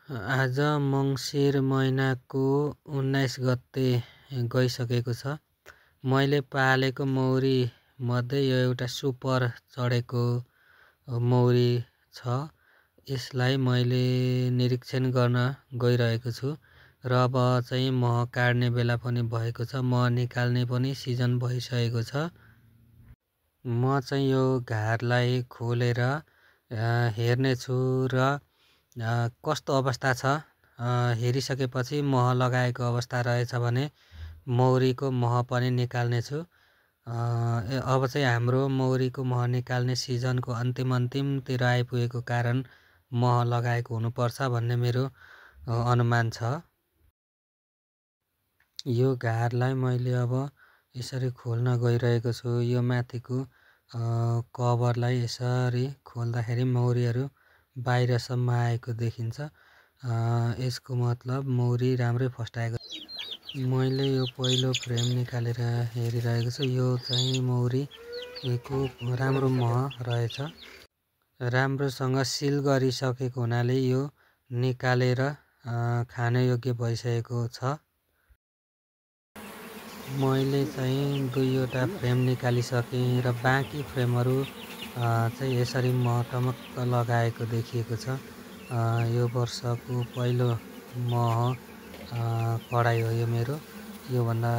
आज मङ्सिर महिनाको 19 गते गइसकेको छ। मैले पालेको मौरी मध्ये यो एउटा सुपर चढेको मौरी छ। यसलाई मैले निरीक्षण गर्न गइरहेको छु र अब चाहिँ मह काट्ने बेला पनि भएको छ। मह निकाल्ने पनि सिजन भइसकेको छ। म चाहिँ यो घारलाई खोलेर हेर्ने छु र कस्तो अवस्था छ हेरिसकेपछि मह लगाएको अवस्था रहेछ भने मौरीको मह पनि निकाल्ने छु। अब चाहिँ हाम्रो मौरीको मह निकाल्ने सिजनको अन्तिमतिर आइपुगेको कारण मह लगाएको हुनुपर्छ भन्ने मेरो अनुमान छ। यो घारलाई मैले अब यसरी खोल्न गइरहेको छु। यो माथिको कभरलाई यसरी खोल्दाखेरि मौरीहरू बाहिरसम्म आएको देखिन्छ। यसको मतलब मौरी राम्रै फस्टाएको। मैले यो पहिलो फ्रेम निकालेर हेरिरहेको छु। यो चाहिँ मौरीको राम्रो मह रहेछ। राम्रोसँग सिल गरिसकेको हुनाले यो निकालेर खान योग्य भइसकेको छ। मैले चाहिँ दुईवटा फ्रेम निकालिसकेँ र बाँकी फ्रेमहरू चाहिँ यसरी मह टमक्क लगाएको देखिएको छ। यो वर्षको पहिलो मह कडाई हो यो मेरो। योभन्दा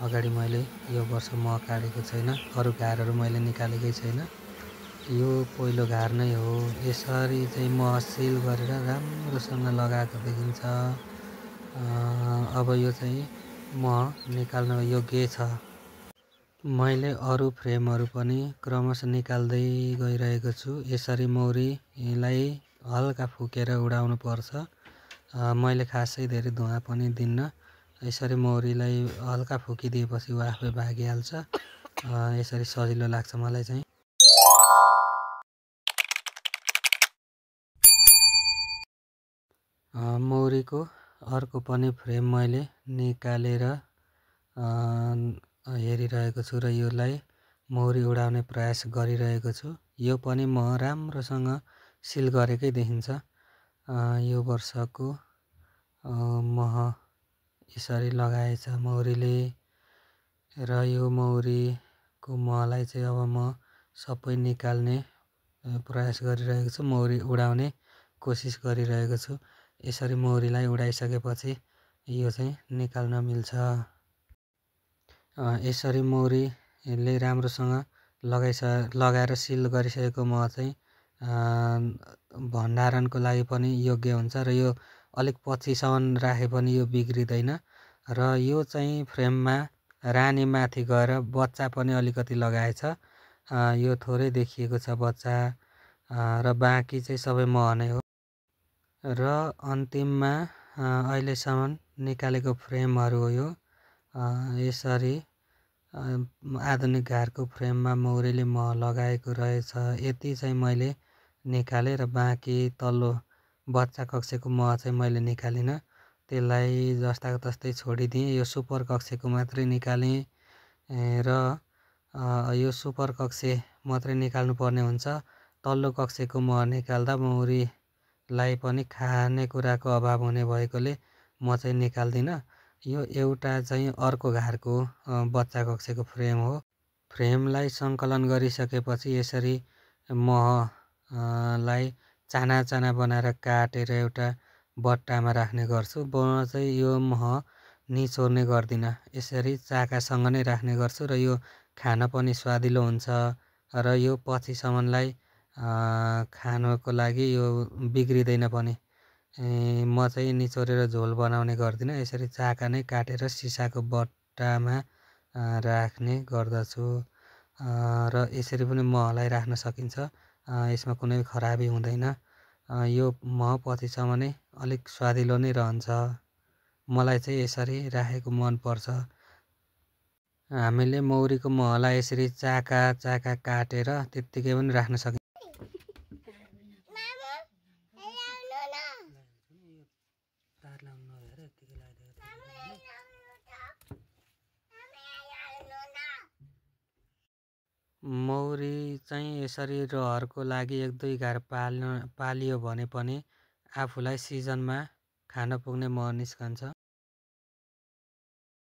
अगाडि मैले यो वर्ष मह काटेको छैन। अरू घारहरू मैले निकालेकै छैन। यो पहिलो घार नै हो। यसरी चाहिँ मह सिल गरेर राम्रोसँग लगाएको देखिन्छ। अब यो चाहिँ मह निकाल्न योग्य छ। मैले अरू फ्रेमहरू पनि क्रमशः निकाल्दै गइरहेको छु। यसरी मौरीलाई हल्का फुकेर उडाउनु पर्छ। मैले खासै धेरै धुवा पनि दिन्न। यसरी मौरीलाई हल्का फुकिदिएपछि ऊ आफै भागिहाल्छ। यसरी सजिलो लाग्छ मलाई चाहिँ। मौरीको अर्को पनि फ्रेम मैले निकालेर हेरिरहेको छु र यसलाई मौरी उडाउने प्रयास गरिरहेको छु। यो पनि म राम्रोसँग सिल गरेकै देखिन्छ। यो वर्षको मह यसरी लगाएछ मौरीले र यो मौरीको महलाई चाहिँ अब म सबै निकाल्ने प्रयास गरिरहेको छु। मौरी उडाउने कोसिस गरिरहेको छु। यसरी मौरीलाई उडाइसकेपछि यो चाहिँ निकाल्न मिल्छ। यसरी मौरीले राम्रोसँग लगाएर सिल गरिसकेको मह चाहिँ भण्डारणको लागि पनि योग्य हुन्छ र यो अलिक पछिसम्म राखे पनि यो बिग्रिँदैन। र यो चाहिँ फ्रेममा रानी माथि गएर बच्चा पनि अलिकति लगाएछ। यो थोरै देखिएको छ बच्चा र बाँकी चाहिँ सबै मह नै हो। र अन्तिममा अहिलेसम्म निकालेको फ्रेमहरू हो यो। यसरी आधुनिक घारको फ्रेममा मौरीले मह लगाएको रहेछ। यति चाहिँ मैले निकालेँ र बाँकी तल्लो बच्चा कक्षको मह चाहिँ मैले निकालिनँ। त्यसलाई जस्ताको तस्तै छोडिदिएँ। यो सुपर कक्षको मात्रै निकालेँ र यो सुपर कक्ष मात्रै निकाल्नु पर्ने हुन्छ। तल्लो कक्षको मह निकाल्दा मौरीलाई पनि खानेकुराको अभाव हुने भएकोले म चाहिँ निकाल्दिनँ। यो एउटा चाहिँ अर्को घारको बच्चा कक्षको फ्रेम हो। फ्रेमलाई सङ्कलन गरिसकेपछि यसरी महलाई चाना चाना बनाएर काटेर एउटा बट्टामा राख्ने गर्छु। म चाहिँ यो मह निचोर्ने गर्दिनँ। यसरी चाकासँग नै राख्ने गर्छु र यो खान पनि स्वादिलो हुन्छ र यो पछिसम्मलाई खानको लागि यो बिग्रिँदैन पनि। म चाहिँ निचोरेर झोल बनाउने गर्दिनँ। यसरी चाका नै काटेर सिसाको बट्टामा राख्ने गर्दछु र यसरी पनि महलाई राख्न सकिन्छ। यसमा कुनै खराबी हुँदैन। यो मह पछिसम्म नै अलिक स्वादिलो नै रहन्छ। मलाई चाहिँ यसरी राखेको मनपर्छ। हामीले मौरीको महलाई यसरी चाका काटेर त्यत्तिकै पनि राख्न सकिन्छ। मौरी चाहिँ यसरी रहरको लागि एक दुई घार पालियो भने पनि आफूलाई सिजनमा खान पुग्ने मह निस्कन्छ।